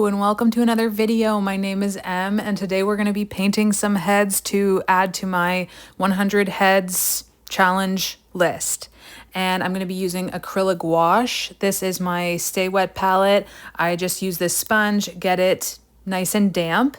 Hello and welcome to another video. My name is Em and today we're going to be painting some heads to add to my 100 heads challenge list. And I'm going to be using acrylic gouache. This is my Stay Wet palette. I just use this sponge, get it nice and damp,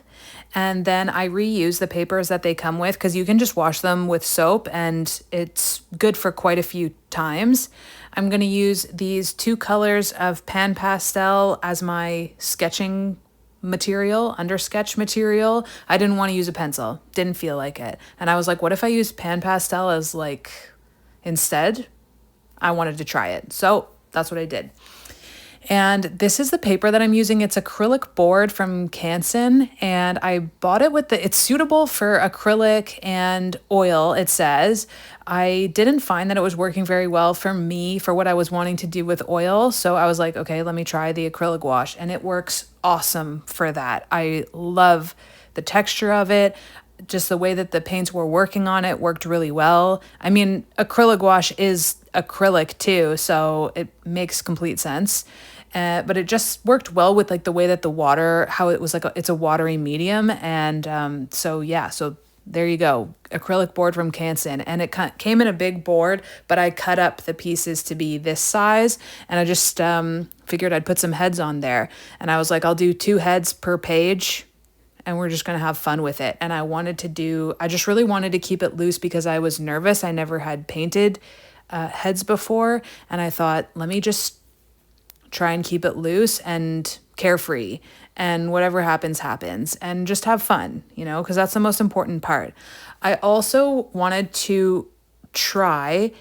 and then I reuse the papers that they come with because you can just wash them with soap and it's good for quite a few times. I'm going to use these two colors of pan pastel as my sketching material, under sketch material. I didn't want to use a pencil, didn't feel like it. And I was like, what if I use pan pastel as like instead? I wanted to try it. So that's what I did. And this is the paper that I'm using. It's acrylic board from Canson, and I bought it with it's suitable for acrylic and oil, it says. I didn't find that it was working very well for me for what I was wanting to do with oil. So I was like, okay, let me try the acrylic gouache, and it works awesome for that. I love the texture of it. Just the way that the paints were working on it worked really well. I mean, acrylic gouache is acrylic too, so it makes complete sense. But it just worked well with like the way that the water, how it was like, it's a watery medium. And so there you go. Acrylic board from Canson. And it came in a big board, but I cut up the pieces to be this size. And I just figured I'd put some heads on there. And I was like, I'll do 2 heads per page and we're just going to have fun with it. And I just really wanted to keep it loose because I was nervous. I never had painted heads before. And I thought, let me just try and keep it loose and carefree, and whatever happens, happens, and just have fun, because that's the most important part. I also wanted to try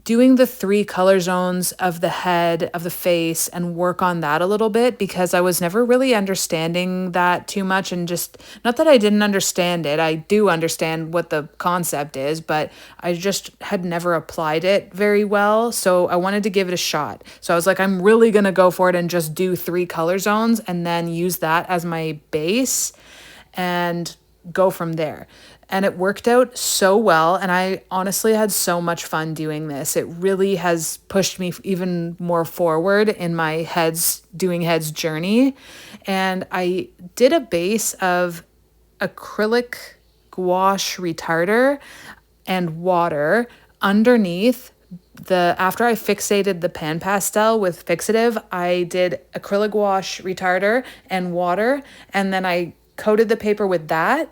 doing the 3 color zones of the head, of the face, and work on that a little bit because I was never really understanding that too much. And just not that I didn't understand it, I do understand what the concept is, but I just had never applied it very well. So I wanted to give it a shot. So I was like, I'm really going to go for it and just do 3 color zones and then use that as my base and go from there. And it worked out so well. And I honestly had so much fun doing this. It really has pushed me even more forward in my doing heads journey. And I did a base of acrylic gouache retarder and water underneath. After I fixated the pan pastel with fixative, I did acrylic gouache retarder and water. And then I coated the paper with that.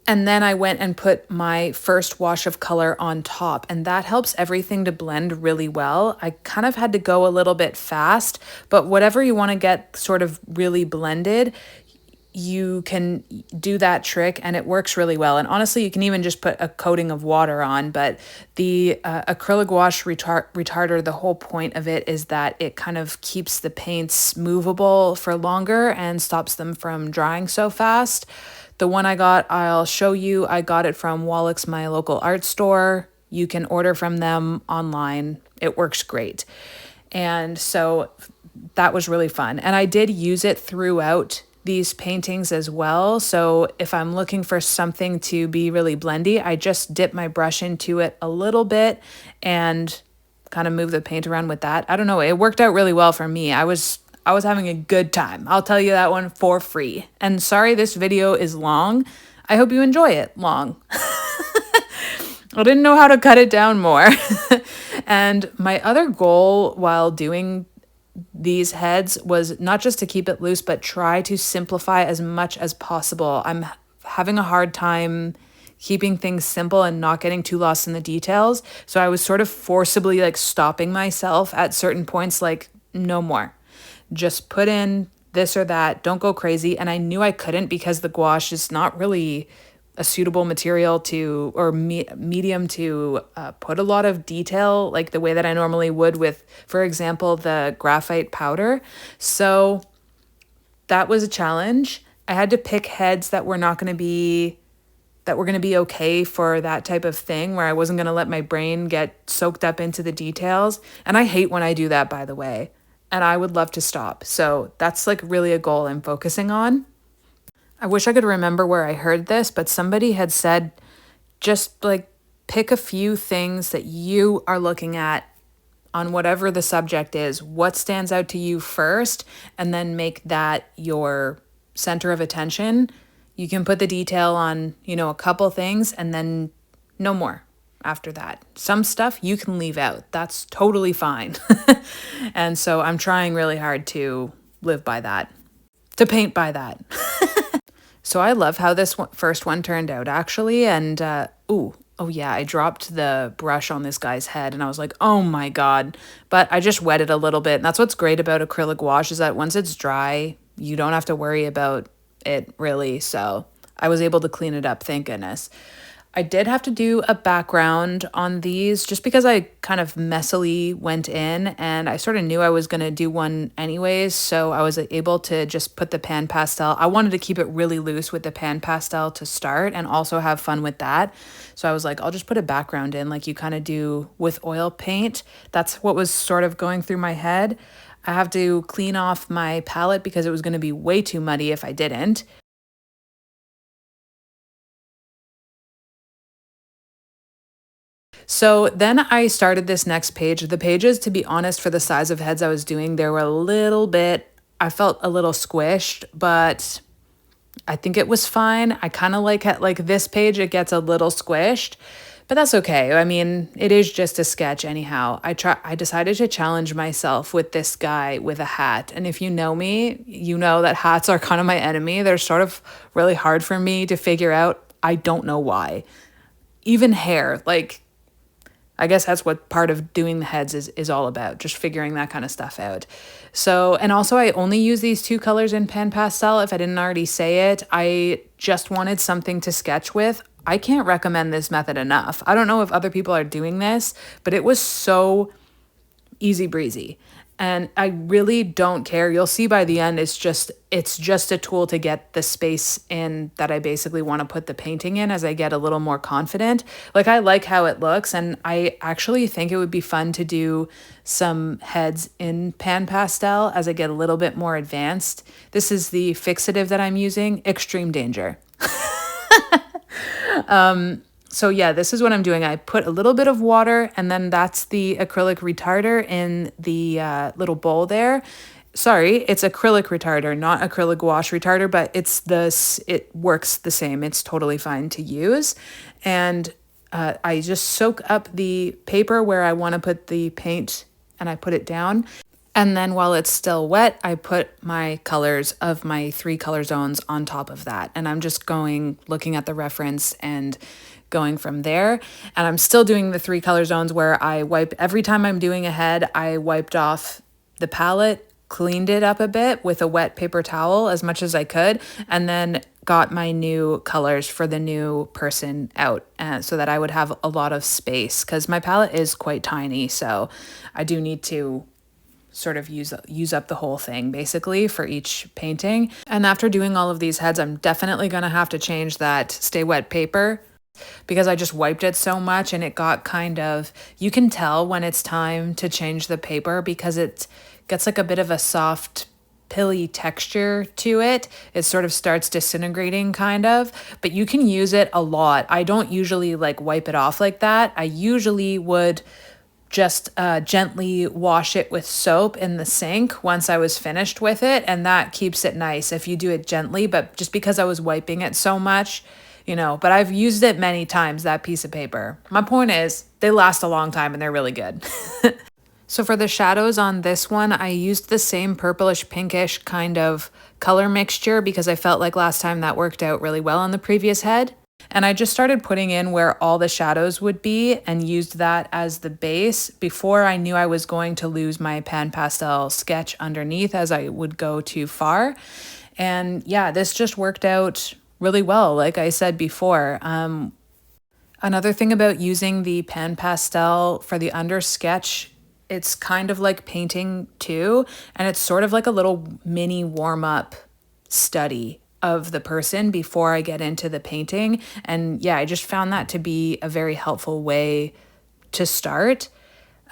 And then I went and put my first wash of color on top, and that helps everything to blend really well. I kind of had to go a little bit fast, but whatever you want to get sort of really blended, you can do that trick and it works really well. And honestly, you can even just put a coating of water on, but the acrylic gouache retarder, the whole point of it is that it kind of keeps the paints movable for longer and stops them from drying so fast. The one I got, I'll show you. I got it from Wallach's, my local art store. You can order from them online. It works great. And so that was really fun. And I did use it throughout these paintings as well. So if I'm looking for something to be really blendy, I just dip my brush into it a little bit and kind of move the paint around with that. I don't know. It worked out really well for me. I was having a good time. I'll tell you that one for free. And sorry, this video is long. I hope you enjoy it long. I didn't know how to cut it down more. And my other goal while doing these heads was not just to keep it loose, but try to simplify as much as possible. I'm having a hard time keeping things simple and not getting too lost in the details. So I was sort of forcibly like stopping myself at certain points, like no more. Just put in this or that. Don't go crazy. And I knew I couldn't because the gouache is not really a suitable material medium to put a lot of detail like the way that I normally would with, for example, the graphite powder. So that was a challenge. I had to pick heads that were going to be okay for that type of thing, where I wasn't going to let my brain get soaked up into the details. And I hate when I do that, by the way. And I would love to stop. So that's like really a goal I'm focusing on. I wish I could remember where I heard this, but somebody had said, just like pick a few things that you are looking at on whatever the subject is, what stands out to you first, and then make that your center of attention. You can put the detail on, a couple things and then no more after that. Some stuff you can leave out. That's totally fine. And so I'm trying really hard to live by that, to paint by that. So I love how this first one turned out, actually. And, oh yeah, I dropped the brush on this guy's head and I was like, oh my God. But I just wet it a little bit. And that's what's great about acrylic gouache, is that once it's dry, you don't have to worry about it really. So I was able to clean it up, thank goodness. I did have to do a background on these just because I kind of messily went in, and I sort of knew I was going to do one anyways. So I was able to just put the pan pastel. I wanted to keep it really loose with the pan pastel to start and also have fun with that. So I was like, I'll just put a background in like you kind of do with oil paint. That's what was sort of going through my head. I have to clean off my palette because it was going to be way too muddy if I didn't. So then I started this next page. The pages, to be honest, for the size of heads I was doing, they were a little bit, I felt a little squished, but I think it was fine. I kind of like this page, it gets a little squished, but that's okay. I mean, it is just a sketch anyhow. I decided to challenge myself with this guy with a hat. And if you know me, you know that hats are kind of my enemy. They're sort of really hard for me to figure out. I don't know why. Even hair, like I guess that's what part of doing the heads is all about, just figuring that kind of stuff out. So, and also I only use these two colors in pan pastel. If I didn't already say it, I just wanted something to sketch with. I can't recommend this method enough. I don't know if other people are doing this, but it was so easy breezy. And I really don't care. You'll see by the end, it's just a tool to get the space in that I basically want to put the painting in as I get a little more confident. Like, I like how it looks, and I actually think it would be fun to do some heads in pan pastel as I get a little bit more advanced. This is the fixative that I'm using, Extreme Danger. So yeah, this is what I'm doing. I put a little bit of water, and then that's the acrylic retarder in the little bowl there. Sorry, it's acrylic retarder, not acrylic gouache retarder, but it works the same. It's totally fine to use. And I just soak up the paper where I want to put the paint, and I put it down. And then while it's still wet, I put my colors of my 3 color zones on top of that. And I'm just looking at the reference and going from there. And I'm still doing the 3 color zones where I wipe, every time I'm doing a head, I wiped off the palette, cleaned it up a bit with a wet paper towel as much as I could, and then got my new colors for the new person out so that I would have a lot of space, because my palette is quite tiny. So I do need to sort of use up the whole thing basically for each painting. And after doing all of these heads, I'm definitely going to have to change that stay wet paper, because I just wiped it so much and it got you can tell when it's time to change the paper because it gets like a bit of a soft pilly texture to it. It sort of starts disintegrating kind of, but you can use it a lot. I don't usually like wipe it off like that. I usually would just gently wash it with soap in the sink once I was finished with it, and that keeps it nice if you do it gently. But just because I was wiping it so much, but I've used it many times, that piece of paper. My point is, they last a long time and they're really good. So for the shadows on this one, I used the same purplish pinkish kind of color mixture because I felt like last time that worked out really well on the previous head. And I just started putting in where all the shadows would be and used that as the base before I knew I was going to lose my pan pastel sketch underneath as I would go too far. And yeah, this just worked out really well, like I said before. Another thing about using the pan pastel for the under sketch, it's kind of like painting too, and it's sort of like a little mini warm-up study of the person before I get into the painting. And yeah, I just found that to be a very helpful way to start,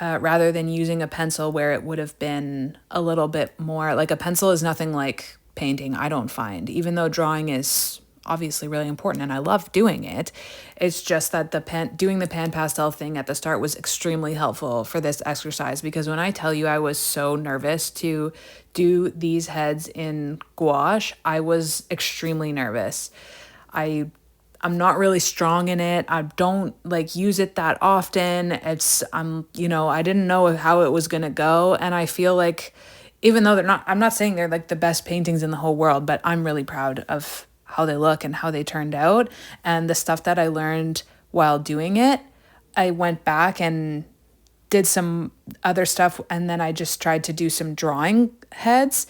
rather than using a pencil where it would have been a little bit more, like a pencil is nothing like painting, I don't find, even though drawing is obviously really important and I love doing it. It's just that doing the pan pastel thing at the start was extremely helpful for this exercise, because when I tell you I was so nervous to do these heads in gouache, I was extremely nervous. I'm not really strong in it. I don't like use it that often. I didn't know how it was going to go, and I feel like even though I'm not saying they're like the best paintings in the whole world, but I'm really proud of how they look and how they turned out. And the stuff that I learned while doing it, I went back and did some other stuff, and then I just tried to do some drawing heads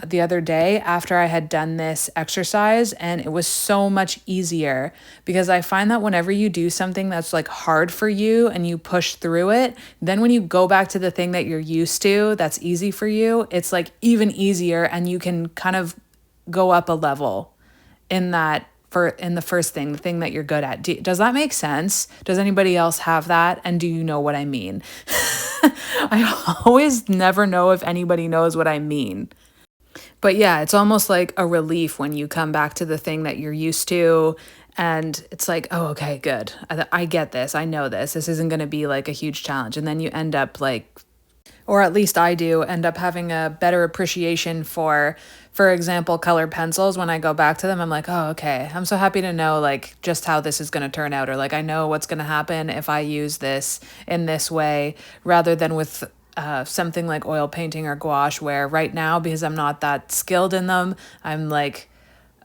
the other day after I had done this exercise, and it was so much easier, because I find that whenever you do something that's like hard for you and you push through it, then when you go back to the thing that you're used to that's easy for you, it's like even easier, and you can kind of go up a level in the first thing, the thing that you're good at. Does that make sense? Does anybody else have that? And do you know what I mean? I always never know if anybody knows what I mean. But yeah, it's almost like a relief when you come back to the thing that you're used to. And it's like, oh, okay, good. I get this. I know this. This isn't going to be like a huge challenge. And then you end up like, or at least I do, end up having a better appreciation for example, colored pencils. When I go back to them, I'm like, oh, okay, I'm so happy to know like just how this is going to turn out, or like I know what's going to happen if I use this in this way, rather than with something like oil painting or gouache, where right now, because I'm not that skilled in them, I'm like,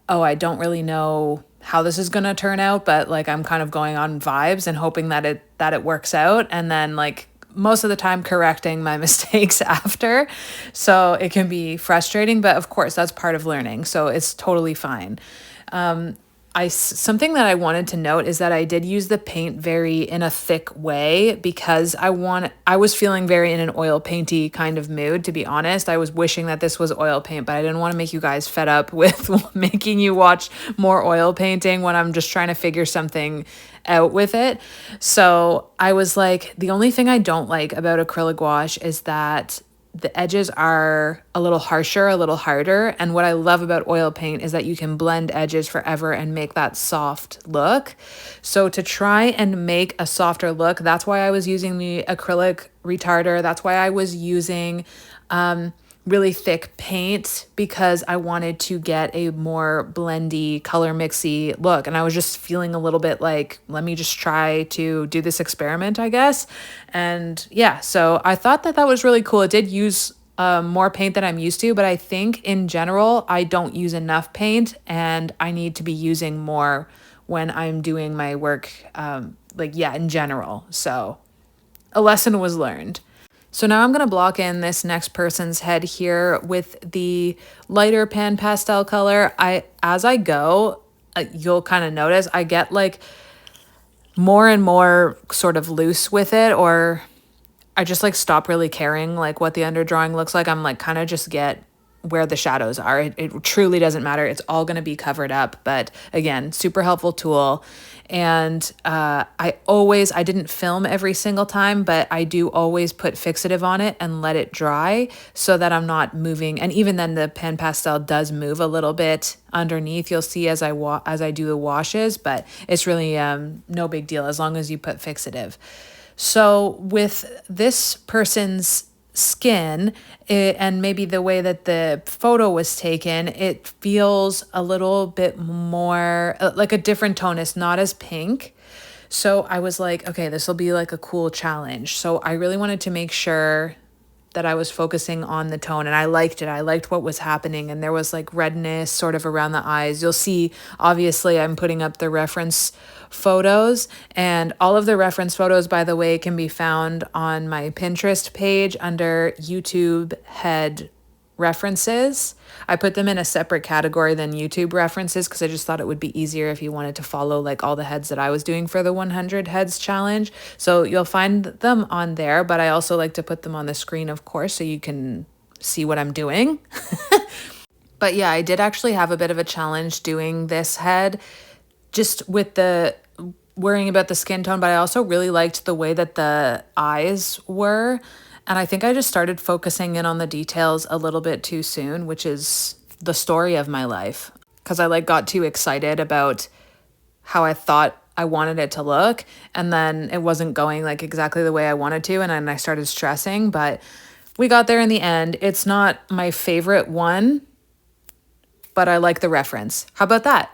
oh, I don't really know how this is going to turn out, but like I'm kind of going on vibes and hoping that it works out, and then like most of the time correcting my mistakes after. So it can be frustrating, but of course that's part of learning. So it's totally fine. Something that I wanted to note is that I did use the paint very in a thick way, because I was feeling very in an oil painty kind of mood, to be honest. I was wishing that this was oil paint, but I didn't want to make you guys fed up with making you watch more oil painting when I'm just trying to figure something out with it. So I was like, the only thing I don't like about acrylic gouache is that the edges are a little harsher, a little harder. And what I love about oil paint is that you can blend edges forever and make that soft look. So to try and make a softer look, that's why I was using the acrylic retarder. That's why I was using really thick paint, because I wanted to get a more blendy, color mixy look. And I was just feeling a little bit like, let me just try to do this experiment, I guess. And yeah, so I thought that was really cool. It did use more paint than I'm used to, but I think in general, I don't use enough paint, and I need to be using more when I'm doing my work, in general. So a lesson was learned. So now I'm going to block in this next person's head here with the lighter pan pastel color. As I go, you'll kind of notice I get like more and more sort of loose with it, or I just like stop really caring like what the underdrawing looks like. I'm like kind of just get where the shadows are. It truly doesn't matter. It's all going to be covered up. But again, super helpful tool. And I didn't film every single time, but I do always put fixative on it and let it dry so that I'm not moving. And even then the pan pastel does move a little bit underneath. You'll see as I do the washes, but it's really no big deal as long as you put fixative. So with this person's skin and maybe the way that the photo was taken, it feels a little bit more like a different tone. It's not as pink. So I was like, okay, this will be like a cool challenge. So I really wanted to make sure that I was focusing on the tone, and I liked it. I liked what was happening, and there was like redness sort of around the eyes. You'll see, obviously, I'm putting up the reference photos, and all of the reference photos, by the way, can be found on my Pinterest page under YouTube head references. I put them in a separate category than YouTube references because I just thought it would be easier if you wanted to follow like all the heads that I was doing for the 100 heads challenge. So you'll find them on there, but I also like to put them on the screen, of course, so you can see what I'm doing. But yeah, I did actually have a bit of a challenge doing this head, just with the worrying about the skin tone, but I also really liked the way that the eyes were. And I think I just started focusing in on the details a little bit too soon, which is the story of my life. because I like got too excited about how I thought I wanted it to look, and then it wasn't going like exactly the way I wanted to, and then I started stressing, but we got there in the end. It's not my favorite one, but I like the reference. How about that?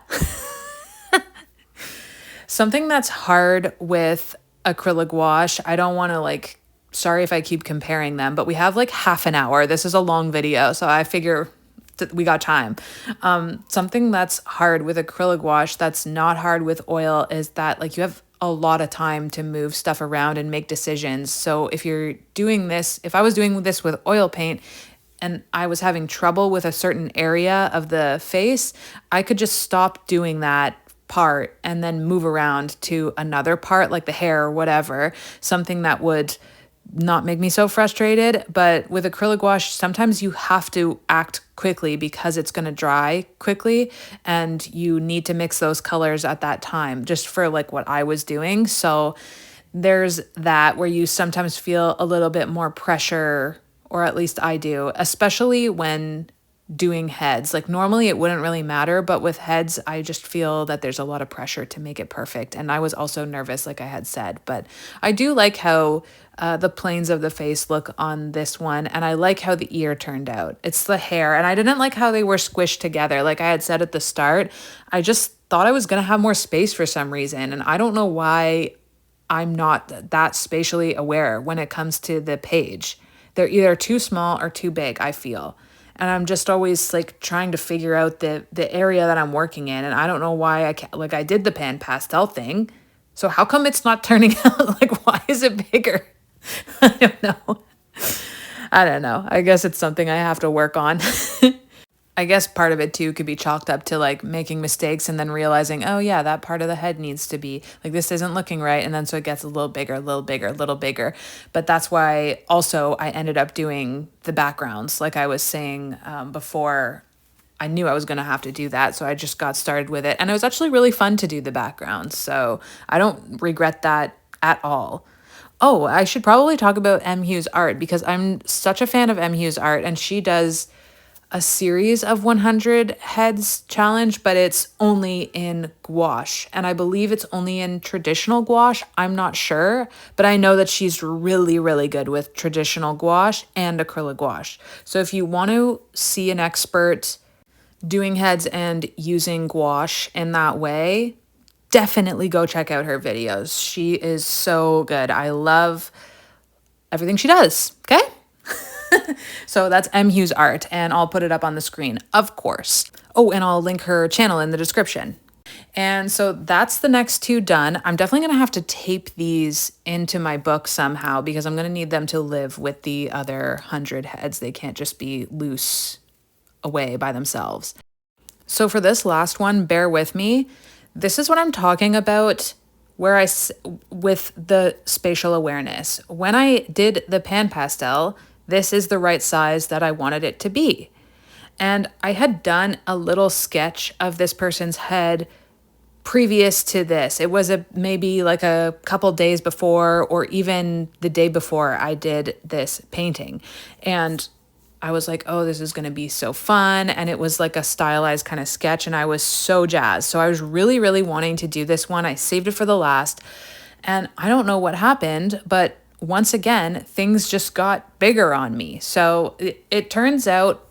Something that's hard with acrylic gouache, I don't want to like, sorry if I keep comparing them, but we have like half an hour. This is a long video, so I figure we got time. Something that's hard with acrylic gouache that's not hard with oil is that like you have a lot of time to move stuff around and make decisions. So if you're doing this, if I was doing this with oil paint and I was having trouble with a certain area of the face, I could just stop doing that part and then move around to another part like the hair or whatever, something that would not make me so frustrated. But with acrylic gouache, sometimes you have to act quickly because it's going to dry quickly and you need to mix those colors at that time, just for like what I was doing. So there's that where you sometimes feel a little bit more pressure, or at least I do, especially when doing heads. Like normally it wouldn't really matter, but with heads, I just feel that there's a lot of pressure to make it perfect. And I was also nervous, like I had said, but I do like how the planes of the face look on this one. And I like how the ear turned out. It's the hair. And I didn't like how they were squished together. Like I had said at the start, I just thought I was going to have more space for some reason. And I don't know why I'm not that spatially aware when it comes to the page. They're either too small or too big, I feel. And I'm just always like trying to figure out the area that I'm working in. And I don't know why I can't, like I did the pan pastel thing. So how come it's not turning out? Like, why is it bigger? I don't know. I don't know. I guess it's something I have to work on. I guess part of it too could be chalked up to like making mistakes and then realizing, oh yeah, that part of the head needs to be like, this isn't looking right. And then so it gets a little bigger, a little bigger, a little bigger. But that's why also I ended up doing the backgrounds. Like I was saying before, I knew I was going to have to do that. So I just got started with it. And it was actually really fun to do the backgrounds. So I don't regret that at all. Oh, I should probably talk about M. Hughes art because I'm such a fan of M. Hughes art, and she does a series of 100 heads challenge, but it's only in gouache. And I believe it's only in traditional gouache. I'm not sure, but I know that she's really, really good with traditional gouache and acrylic gouache. So if you want to see an expert doing heads and using gouache in that way, definitely go check out her videos. She is so good. I love everything she does. Okay. So that's M. Hughes Art, and I'll put it up on the screen, of course. Oh, and I'll link her channel in the description. And so that's the next two done. I'm definitely going to have to tape these into my book somehow because I'm going to need them to live with the other 100 heads. They can't just be loose away by themselves. So for this last one, bear with me. This is what I'm talking about where with the spatial awareness. When I did the pan pastel, this is the right size that I wanted it to be. And I had done a little sketch of this person's head previous to this. It was maybe like a couple days before or even the day before I did this painting. And I was like, oh, this is going to be so fun. And it was like a stylized kind of sketch. And I was so jazzed. So I was really, really wanting to do this one. I saved it for the last. And I don't know what happened, but once again, things just got bigger on me. So it turns out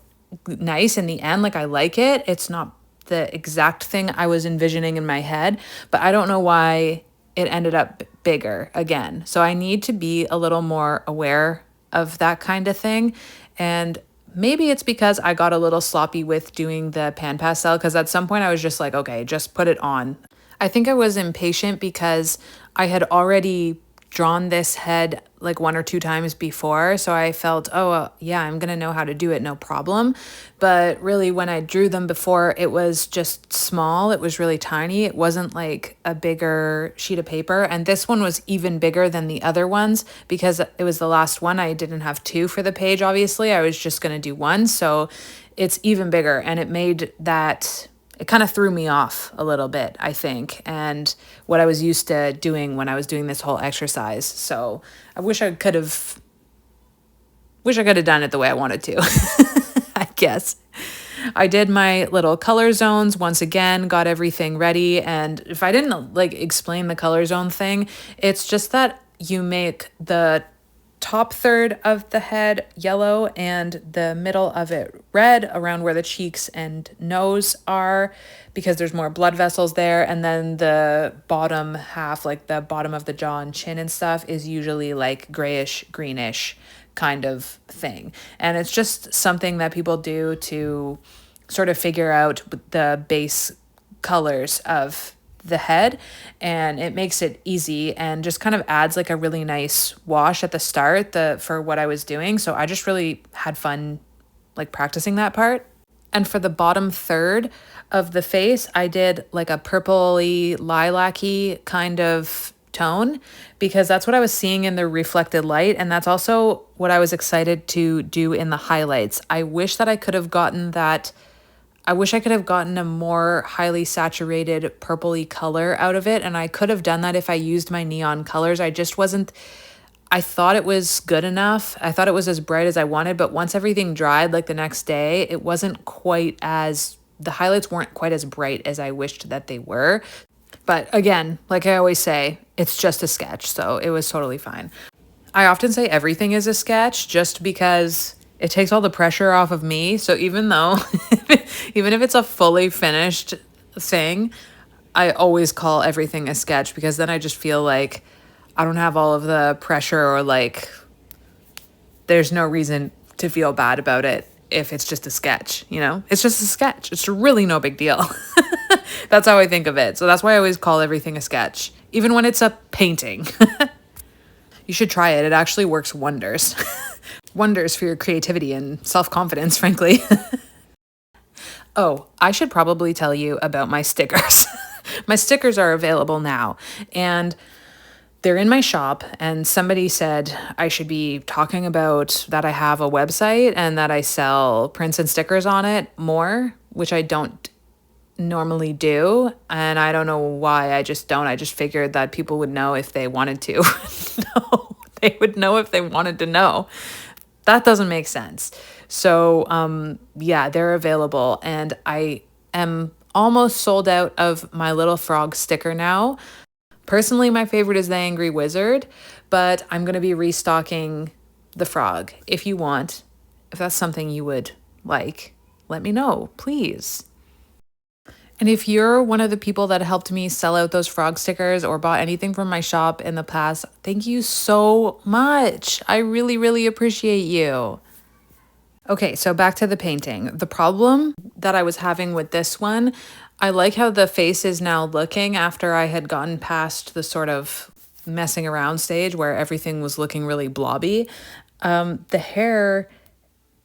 nice in the end. Like I like it. It's not the exact thing I was envisioning in my head, but I don't know why it ended up bigger again. So I need to be a little more aware of that kind of thing. And maybe it's because I got a little sloppy with doing the pan pastel, because at some point I was just like, okay, just put it on. I think I was impatient because I had already drawn this head like 1 or 2 times before. So I felt, oh, yeah, I'm going to know how to do it. No problem. But really when I drew them before, it was just small. It was really tiny. It wasn't like a bigger sheet of paper. And this one was even bigger than the other ones because it was the last one. I didn't have 2 for the page, obviously. I was just going to do 1. So it's even bigger. And it made that... it kind of threw me off a little bit, I think, and what I was used to doing when I was doing this whole exercise. So I wish I could have done it the way I wanted to, I guess. I did my little color zones once again, got everything ready. And if I didn't like explain the color zone thing, it's just that you make the top third of the head yellow and the middle of it red around where the cheeks and nose are because there's more blood vessels there. And then the bottom half, like the bottom of the jaw and chin and stuff, is usually like grayish, greenish kind of thing. And it's just something that people do to sort of figure out the base colors of the head, and it makes it easy and just kind of adds like a really nice wash at the start for what I was doing. So I just really had fun like practicing that part. And for the bottom third of the face, I did like a purpley lilac-y kind of tone because that's what I was seeing in the reflected light, and that's also what I was excited to do in the highlights. I wish I could have gotten a more highly saturated purpley color out of it, and I could have done that if I used my neon colors. I thought it was good enough. I thought it was as bright as I wanted, but once everything dried, like the next day, the highlights weren't quite as bright as I wished that they were. But again, like I always say, it's just a sketch, so it was totally fine. I often say everything is a sketch just because it takes all the pressure off of me. So even if it's a fully finished thing, I always call everything a sketch because then I just feel like I don't have all of the pressure, or like there's no reason to feel bad about it if it's just a sketch, you know? It's just a sketch. It's really no big deal. That's how I think of it. So that's why I always call everything a sketch, even when it's a painting. You should try it. It actually works wonders. Wonders for your creativity and self-confidence, frankly. Oh, I should probably tell you about my stickers. My stickers are available now, and they're in my shop, and somebody said I should be talking about that I have a website and that I sell prints and stickers on it more, which I don't normally do. And I don't know why. I just don't. I just figured that people would know if they wanted to. No, they would know if they wanted to know. That doesn't make sense. So, yeah, they're available, and I am almost sold out of my little frog sticker now. Personally, my favorite is the Angry Wizard, but I'm going to be restocking the frog. If you want, if that's something you would like, let me know, please. And if you're one of the people that helped me sell out those frog stickers or bought anything from my shop in the past, thank you so much. I really, really appreciate you. Okay, so back to the painting. The problem that I was having with this one, I like how the face is now looking after I had gotten past the sort of messing around stage where everything was looking really blobby. The hair,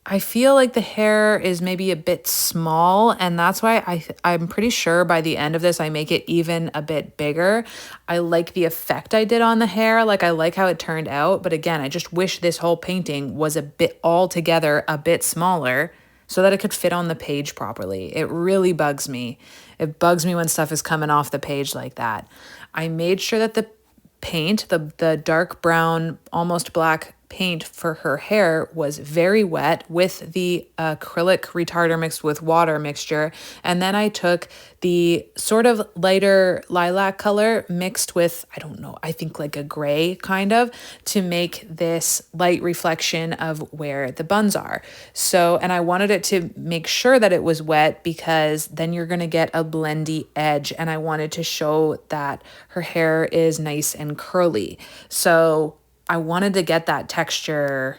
I feel like the hair is maybe a bit small, and that's why I'm pretty sure by the end of this I make it even a bit bigger. I like the effect I did on the hair, like I like how it turned out, but again, I just wish this whole painting was a bit altogether a bit smaller so that it could fit on the page properly. It really bugs me. It bugs me when stuff is coming off the page like that. I made sure that the paint, the dark brown, almost black paint for her hair was very wet with the acrylic retarder mixed with water mixture. And then I took the sort of lighter lilac color mixed with, I don't know, I think like a gray kind of, to make this light reflection of where the buns are. So, and I wanted it to make sure that it was wet because then you're going to get a blendy edge. And I wanted to show that her hair is nice and curly. So I wanted to get that texture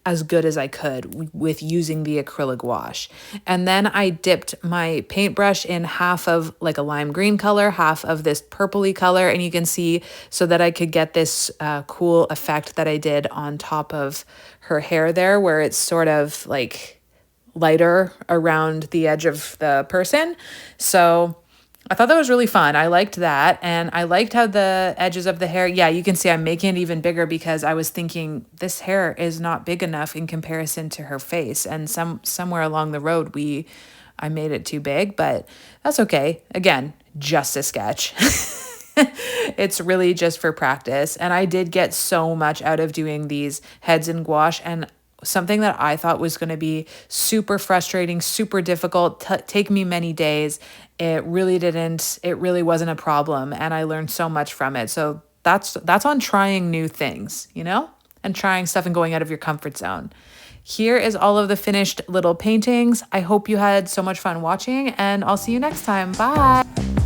as good as I could with using the acrylic wash. And then I dipped my paintbrush in half of like a lime green color, half of this purpley color. And you can see so that I could get this cool effect that I did on top of her hair there, where it's sort of like lighter around the edge of the person. So I thought that was really fun. I liked that. And I liked how the edges of the hair, yeah, you can see I'm making it even bigger because I was thinking this hair is not big enough in comparison to her face. And somewhere along the road, I made it too big, but that's okay. Again, just a sketch. It's really just for practice. And I did get so much out of doing these heads in gouache. And something that I thought was going to be super frustrating, super difficult, take me many days. It really didn't. It really wasn't a problem, and I learned so much from it. So that's on trying new things, you know, and trying stuff and going out of your comfort zone. Here is all of the finished little paintings. I hope you had so much fun watching, and I'll see you next time. Bye.